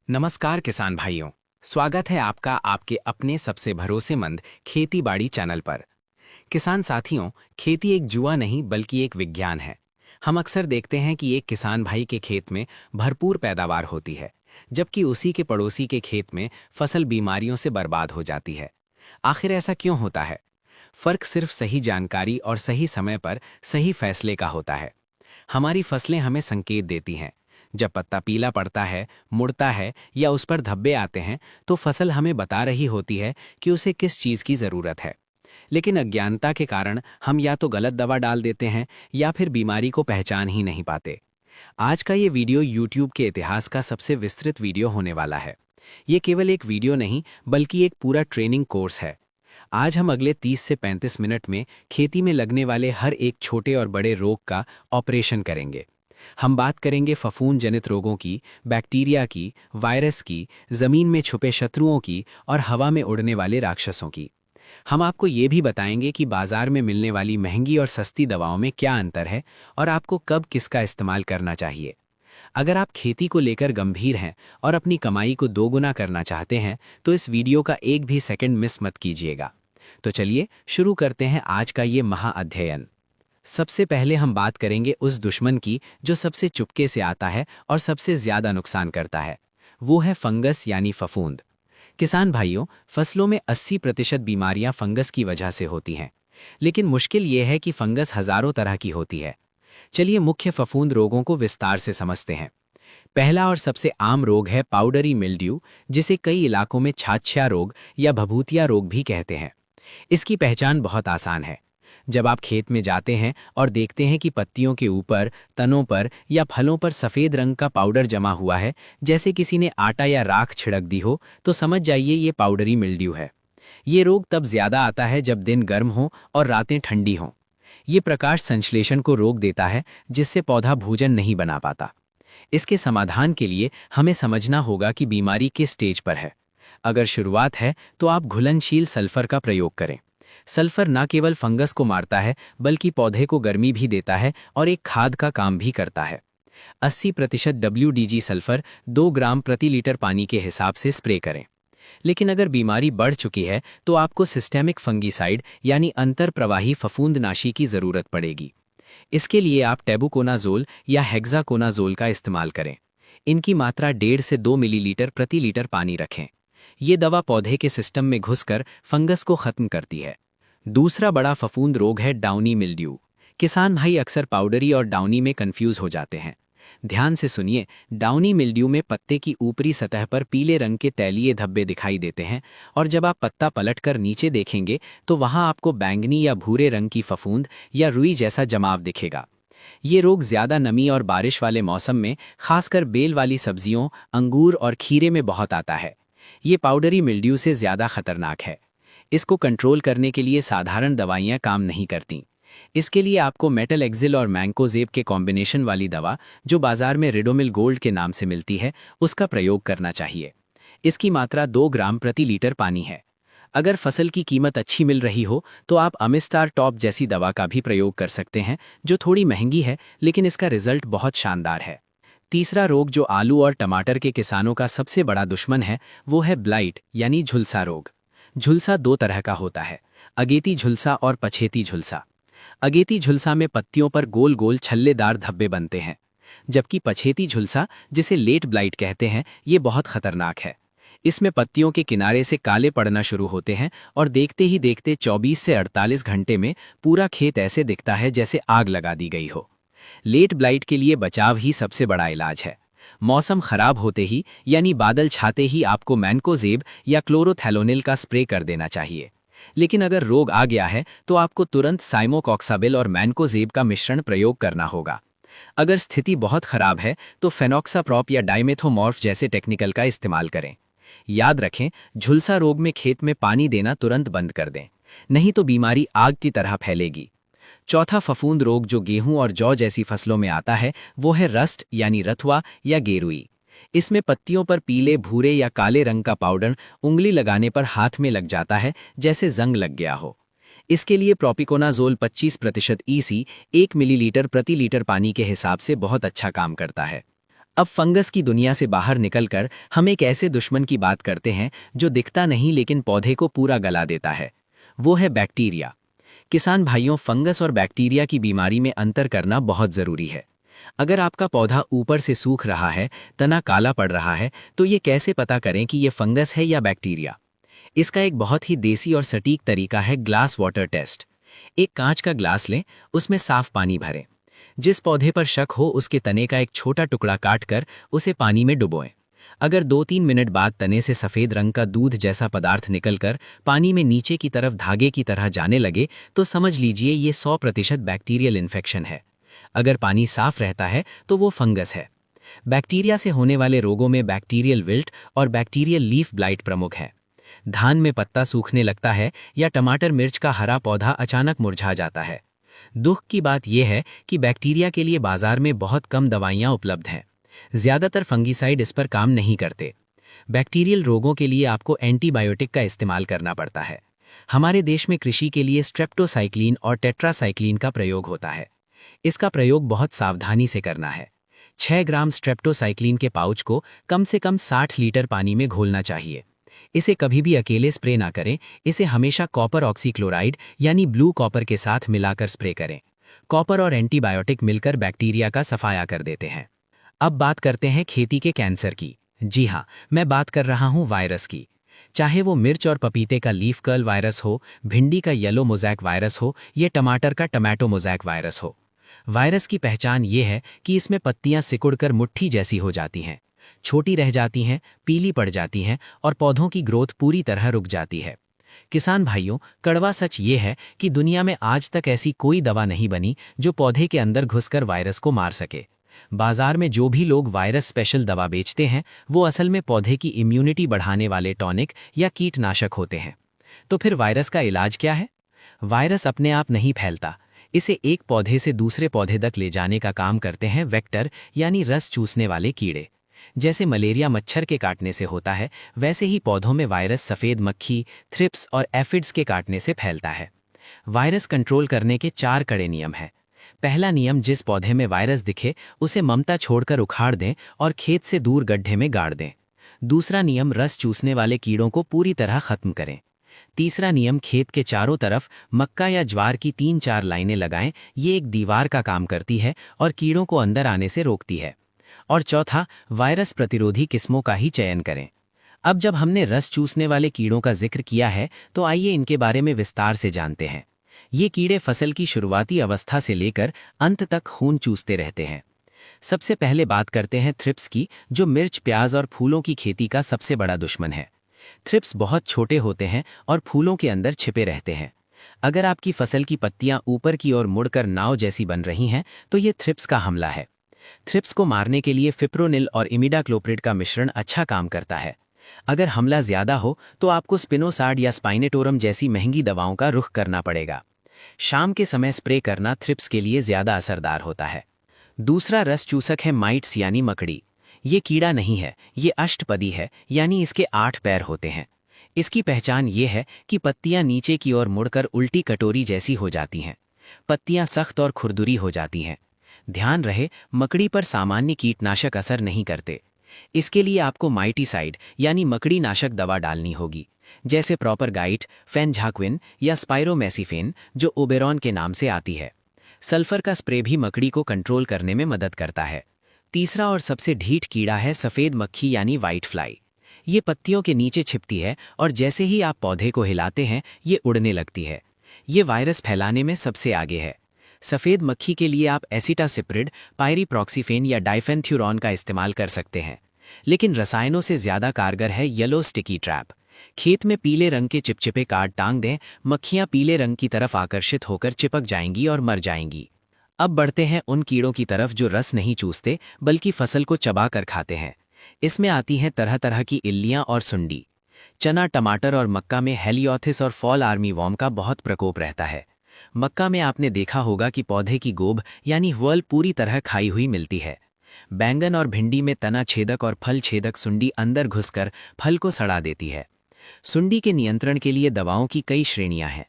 नमस्कार किसान भाइयों। स्वागत है आपका आपके अपने सबसे भरोसेमंद खेती बाड़ी चैनल पर। किसान साथियों, खेती एक जुआ नहीं बल्कि एक विज्ञान है। हम अक्सर देखते हैं कि एक किसान भाई के खेत में भरपूर पैदावार होती है, जबकि उसी के पड़ोसी के खेत में फसल बीमारियों से बर्बाद हो जाती है। आखिर ऐसा क्यों होता है? फर्क सिर्फ सही जानकारी और सही समय पर सही फैसले का होता है। हमारी फसलें हमें संकेत देती हैं। जब पत्ता पीला पड़ता है, मुड़ता है या उस पर धब्बे आते हैं, तो फसल हमें बता रही होती है कि उसे किस चीज़ की ज़रूरत है। लेकिन अज्ञानता के कारण हम या तो गलत दवा डाल देते हैं या फिर बीमारी को पहचान ही नहीं पाते। आज का ये वीडियो YouTube के इतिहास का सबसे विस्तृत वीडियो होने वाला है। ये केवल एक वीडियो नहीं बल्कि एक पूरा ट्रेनिंग कोर्स है। आज हम अगले 30 से 35 मिनट में खेती में लगने वाले हर एक छोटे और बड़े रोग का ऑपरेशन करेंगे। हम बात करेंगे फफूंद जनित रोगों की, बैक्टीरिया की, वायरस की, जमीन में छुपे शत्रुओं की और हवा में उड़ने वाले राक्षसों की। हम आपको ये भी बताएंगे कि बाजार में मिलने वाली महंगी और सस्ती दवाओं में क्या अंतर है और आपको कब किसका इस्तेमाल करना चाहिए। अगर आप खेती को लेकर गंभीर हैं और अपनी कमाई को दोगुना करना चाहते हैं, तो इस वीडियो का एक भी सेकंड मिस मत कीजिएगा। तो चलिए शुरू करते हैं आज का ये महाअध्ययन। सबसे पहले हम बात करेंगे उस दुश्मन की जो सबसे चुपके से आता है और सबसे ज्यादा नुकसान करता है। वो है फंगस यानी फफूंद। किसान भाइयों, फसलों में 80% बीमारियां फंगस की वजह से होती हैं। लेकिन मुश्किल ये है कि फंगस हजारों तरह की होती है। चलिए मुख्य फफूंद रोगों को विस्तार से समझते हैं। पहला और सबसे आम रोग है पाउडरी मिल्ड्यू, जिसे कई इलाकों में छाछिया रोग या भभूतिया रोग भी कहते हैं। इसकी पहचान बहुत आसान है। जब आप खेत में जाते हैं और देखते हैं कि पत्तियों के ऊपर, तनों पर या फलों पर सफ़ेद रंग का पाउडर जमा हुआ है, जैसे किसी ने आटा या राख छिड़क दी हो, तो समझ जाइए ये पाउडरी मिल्ड्यू है। ये रोग तब ज्यादा आता है जब दिन गर्म हो और रातें ठंडी हों। ये प्रकाश संश्लेषण को रोक देता है, जिससे पौधा भोजन नहीं बना पाता। इसके समाधान के लिए हमें समझना होगा कि बीमारी किस स्टेज पर है। अगर शुरुआत है तो आप घुलनशील सल्फर का प्रयोग करें। सल्फर न केवल फंगस को मारता है बल्कि पौधे को गर्मी भी देता है और एक खाद का काम भी करता है। 80% WDG सल्फर 2 ग्राम प्रति लीटर पानी के हिसाब से स्प्रे करें। लेकिन अगर बीमारी बढ़ चुकी है तो आपको सिस्टेमिक फंगीसाइड यानी अंतर प्रवाही फफूंदनाशी की जरूरत पड़ेगी। इसके लिए आप टेबुकोनाजोल या हेक्साकोनाजोल का इस्तेमाल करें। इनकी मात्रा 1.5 से 2 मिलीलीटर प्रति लीटर पानी रखें। ये दवा पौधे के सिस्टम में घुसकर फंगस को खत्म करती है। दूसरा बड़ा फफूंद रोग है डाउनी मिल्ड्यू। किसान भाई अक्सर पाउडरी और डाउनी में कंफ्यूज हो जाते हैं। ध्यान से सुनिए, डाउनी मिल्ड्यू में पत्ते की ऊपरी सतह पर पीले रंग के तैलीय धब्बे दिखाई देते हैं और जब आप पत्ता पलटकर नीचे देखेंगे तो वहां आपको बैंगनी या भूरे रंग की फफूंद या रुई जैसा जमाव दिखेगा। ये रोग ज्यादा नमी और बारिश वाले मौसम में, खासकर बेल वाली सब्जियों, अंगूर और खीरे में बहुत आता है। ये पाउडरी मिल्ड्यू से ज्यादा खतरनाक है। इसको कंट्रोल करने के लिए साधारण दवाइयां काम नहीं करती। इसके लिए आपको मेटल एक्सिल और मैंकोजेब के कॉम्बिनेशन वाली दवा, जो बाजार में रिडोमिल गोल्ड के नाम से मिलती है, उसका प्रयोग करना चाहिए। इसकी मात्रा 2 ग्राम प्रति लीटर पानी है। अगर फसल की कीमत अच्छी मिल रही हो तो आप अमिस्टार टॉप जैसी दवा का भी प्रयोग कर सकते हैं, जो थोड़ी महंगी है लेकिन इसका रिजल्ट बहुत शानदार है। तीसरा रोग जो आलू और टमाटर के किसानों का सबसे बड़ा दुश्मन है, वो है ब्लाइट यानी झुलसा रोग। झुलसा 2 तरह का होता है, अगेती झुलसा और पछेती झुलसा। अगेती झुलसा में पत्तियों पर गोल गोल छल्लेदार धब्बे बनते हैं, जबकि पछेती झुलसा, जिसे लेट ब्लाइट कहते हैं, ये बहुत खतरनाक है। इसमें पत्तियों के किनारे से काले पड़ना शुरू होते हैं और देखते ही देखते 24 से 48 घंटे में पूरा खेत ऐसे दिखता है जैसे आग लगा दी गई हो। लेट ब्लाइट के लिए बचाव ही सबसे बड़ा इलाज है। मौसम खराब होते ही यानी बादल छाते ही आपको मैंकोजेब या क्लोरोथैलोनिल का स्प्रे कर देना चाहिए। लेकिन अगर रोग आ गया है तो आपको तुरंत साइमोकॉक्साबिल और मैंकोजेब का मिश्रण प्रयोग करना होगा। अगर स्थिति बहुत खराब है तो फेनोक्साप्रॉप या डाइमेथोमॉर्फ जैसे टेक्निकल का इस्तेमाल करें। याद रखें, झुलसा रोग में खेत में पानी देना तुरंत बंद कर दें, नहीं तो बीमारी आग की तरह फैलेगी। चौथा फफूंद रोग जो गेहूं और जौ जैसी फसलों में आता है, वो है रस्ट यानी रथुआ या गेरुई। इसमें पत्तियों पर पीले, भूरे या काले रंग का पाउडर उंगली लगाने पर हाथ में लग जाता है, जैसे जंग लग गया हो। इसके लिए प्रोपिकोनाजोल 25% EC 1 मिलीलीटर प्रति लीटर पानी के हिसाब से बहुत अच्छा काम करता है। अब फंगस की दुनिया से बाहर निकलकर हम एक ऐसे दुश्मन की बात करते हैं जो दिखता नहीं लेकिन पौधे को पूरा गला देता है। वो है बैक्टीरिया। किसान भाइयों, फंगस और बैक्टीरिया की बीमारी में अंतर करना बहुत ज़रूरी है। अगर आपका पौधा ऊपर से सूख रहा है, तना काला पड़ रहा है, तो ये कैसे पता करें कि ये फंगस है या बैक्टीरिया? इसका एक बहुत ही देसी और सटीक तरीका है ग्लास वाटर टेस्ट। एक कांच का ग्लास लें, उसमें साफ पानी भरें। जिस पौधे पर शक हो उसके तने का एक छोटा टुकड़ा काटकर उसे पानी में डुबोएं। अगर 2-3 मिनट बाद तने से सफ़ेद रंग का दूध जैसा पदार्थ निकलकर पानी में नीचे की तरफ धागे की तरह जाने लगे तो समझ लीजिए ये 100% बैक्टीरियल इन्फेक्शन है। अगर पानी साफ रहता है तो वो फंगस है। बैक्टीरिया से होने वाले रोगों में बैक्टीरियल विल्ट और बैक्टीरियल लीफ ब्लाइट प्रमुख हैं। धान में पत्ता सूखने लगता है या टमाटर मिर्च का हरा पौधा अचानक मुरझा जाता है। दुख की बात यह है कि बैक्टीरिया के लिए बाजार में बहुत कम दवाइयाँ उपलब्ध हैं। ज़्यादातर फंगीसाइड इस पर काम नहीं करते। बैक्टीरियल रोगों के लिए आपको एंटीबायोटिक का इस्तेमाल करना पड़ता है। हमारे देश में कृषि के लिए स्ट्रेप्टोसाइक्लिन और टेट्रासाइक्लिन का प्रयोग होता है। इसका प्रयोग बहुत सावधानी से करना है। 6 ग्राम स्ट्रेप्टोसाइक्लिन के पाउच को कम से कम 60 लीटर पानी में घोलना चाहिए। इसे कभी भी अकेले स्प्रे ना करें, इसे हमेशा कॉपर ऑक्सीक्लोराइड यानी ब्लू कॉपर के साथ मिलाकर स्प्रे करें। कॉपर और एंटीबायोटिक मिलकर बैक्टीरिया का सफाया कर देते हैं। अब बात करते हैं खेती के कैंसर की। जी हाँ, मैं बात कर रहा हूँ वायरस की। चाहे वो मिर्च और पपीते का लीफ कर्ल वायरस हो, भिंडी का येलो मोज़ैक वायरस हो या टमाटर का टमाटो मोज़ैक वायरस हो। वायरस की पहचान ये है कि इसमें पत्तियां सिकुड़कर मुट्ठी जैसी हो जाती हैं, छोटी रह जाती हैं, पीली पड़ जाती हैं और पौधों की ग्रोथ पूरी तरह रुक जाती है। किसान भाइयों, कड़वा सच ये है कि दुनिया में आज तक ऐसी कोई दवा नहीं बनी जो पौधे के अंदर घुसकर वायरस को मार सके। बाजार में जो भी लोग वायरस स्पेशल दवा बेचते हैं वो असल में पौधे की इम्यूनिटी बढ़ाने वाले टॉनिक या कीटनाशक होते हैं। तो फिर वायरस का इलाज क्या है? वायरस अपने आप नहीं फैलता। इसे एक पौधे से दूसरे पौधे तक ले जाने का काम करते हैं वेक्टर यानी रस चूसने वाले कीड़े। जैसे मलेरिया मच्छर के काटने से होता है, वैसे ही पौधों में वायरस सफ़ेद मक्खी, थ्रिप्स और एफिड्स के काटने से फैलता है। वायरस कंट्रोल करने के 4 कड़े नियम हैं। पहला नियम, जिस पौधे में वायरस दिखे उसे ममता छोड़कर उखाड़ दें और खेत से दूर गड्ढे में गाड़ दें। दूसरा नियम, रस चूसने वाले कीड़ों को पूरी तरह खत्म करें। तीसरा नियम, खेत के चारों तरफ मक्का या ज्वार की 3-4 लाइनें लगाएं। ये एक दीवार का काम करती है और कीड़ों को अंदर आने से रोकती है। और चौथा, वायरस प्रतिरोधी किस्मों का ही चयन करें। अब जब हमने रस चूसने वाले कीड़ों का जिक्र किया है तो आइए इनके बारे में विस्तार से जानते हैं। ये कीड़े फसल की शुरुआती अवस्था से लेकर अंत तक खून चूसते रहते हैं। सबसे पहले बात करते हैं थ्रिप्स की, जो मिर्च, प्याज और फूलों की खेती का सबसे बड़ा दुश्मन है। थ्रिप्स बहुत छोटे होते हैं और फूलों के अंदर छिपे रहते हैं। अगर आपकी फसल की पत्तियां ऊपर की ओर मुड़कर नाव जैसी बन रही हैं तो ये थ्रिप्स का हमला है। थ्रिप्स को मारने के लिए फिप्रोनिल और इमिडाक्लोप्रिड का मिश्रण अच्छा काम करता है। अगर हमला ज्यादा हो तो आपको स्पिनोसाड या स्पाइनेटोरम जैसी महंगी दवाओं का रुख करना पड़ेगा। शाम के समय स्प्रे करना थ्रिप्स के लिए ज्यादा असरदार होता है। दूसरा रस चूसक है माइट्स यानी मकड़ी। ये कीड़ा नहीं है, ये अष्टपदी है यानी इसके 8 पैर होते हैं। इसकी पहचान ये है कि पत्तियां नीचे की ओर मुड़कर उल्टी कटोरी जैसी हो जाती हैं। पत्तियां सख्त और खुरदुरी हो जाती हैं। ध्यान रहे, मकड़ी पर सामान्य कीटनाशक असर नहीं करते। इसके लिए आपको माइटीसाइड यानी मकड़ी नाशक दवा डालनी होगी, जैसे प्रोपरगाइट, फेनझाक्विन या स्पाइरोमेसिफेन जो ओबेरॉन के नाम से आती है। सल्फर का स्प्रे भी मकड़ी को कंट्रोल करने में मदद करता है। तीसरा और सबसे ढीठ कीड़ा है सफ़ेद मक्खी यानी व्हाइट फ्लाई। ये पत्तियों के नीचे छिपती है और जैसे ही आप पौधे को हिलाते हैं ये उड़ने लगती है। ये वायरस फैलाने में सबसे आगे है। सफ़ेद मक्खी के लिए आप एसिटासिप्रिड, पायरीप्रॉक्सीफेन या डाइफेंथ्यूरॉन का इस्तेमाल कर सकते हैं। लेकिन रसायनों से ज़्यादा कारगर है येलो स्टिकी ट्रैप। खेत में पीले रंग के चिपचिपे कार्ड टांग दें, मक्खियां पीले रंग की तरफ आकर्षित होकर चिपक जाएंगी और मर जाएंगी। अब बढ़ते हैं उन कीड़ों की तरफ जो रस नहीं चूसते बल्कि फसल को चबा कर खाते हैं। इसमें आती हैं तरह तरह की इल्लियां और सुंडी। चना, टमाटर और मक्का में हेलियोथिस और फॉल आर्मी वॉर्म का बहुत प्रकोप रहता है। मक्का में आपने देखा होगा कि पौधे की गोब यानी व्हर्ल पूरी तरह खाई हुई मिलती है। बैंगन और भिंडी में तना छेदक और फल छेदक सुंडी अंदर घुसकर फल को सड़ा देती है। सुंडी के नियंत्रण के लिए दवाओं की कई श्रेणियां हैं।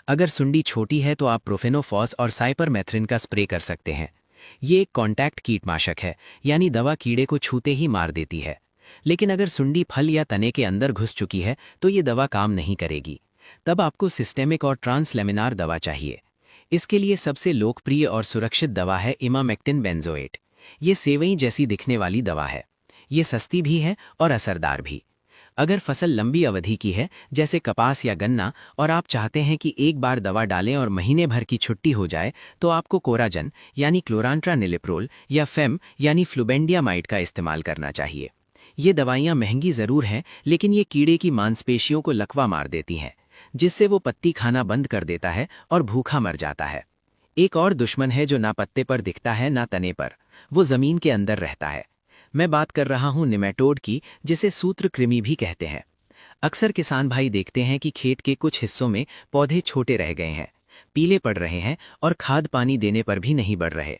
अगर सुंडी छोटी है तो आप प्रोफेनोफॉस और साइपरमेथ्रिन का स्प्रे कर सकते हैं। ये एक कॉन्टैक्ट कीटनाशक है, यानी दवा कीड़े को छूते ही मार देती है। लेकिन अगर सुंडी फल या तने के अंदर घुस चुकी है तो ये दवा काम नहीं करेगी। तब आपको सिस्टेमिक और ट्रांसलेमिनार दवा चाहिए। इसके लिए सबसे लोकप्रिय और सुरक्षित दवा है इमामेक्टिन बेंजोएट। ये सेवई जैसी दिखने वाली दवा है। ये सस्ती भी है और असरदार भी। अगर फसल लंबी अवधि की है, जैसे कपास या गन्ना, और आप चाहते हैं कि एक बार दवा डालें और महीने भर की छुट्टी हो जाए, तो आपको कोराजन यानी क्लोरांट्रानिलिप्रोल या फेम यानी फ्लुबेंडियामाइड का इस्तेमाल करना चाहिए। ये दवाइयाँ महंगी ज़रूर हैं, लेकिन ये कीड़े की मांसपेशियों को लकवा मार देती हैं, जिससे वो पत्ती खाना बंद कर देता है और भूखा मर जाता है। एक और दुश्मन है जो ना पत्ते पर दिखता है ना तने पर, वो ज़मीन के अंदर रहता है। मैं बात कर रहा हूँ निमेटोड की, जिसे सूत्रकृमि भी कहते हैं। अक्सर किसान भाई देखते हैं कि खेत के कुछ हिस्सों में पौधे छोटे रह गए हैं, पीले पड़ रहे हैं और खाद पानी देने पर भी नहीं बढ़ रहे।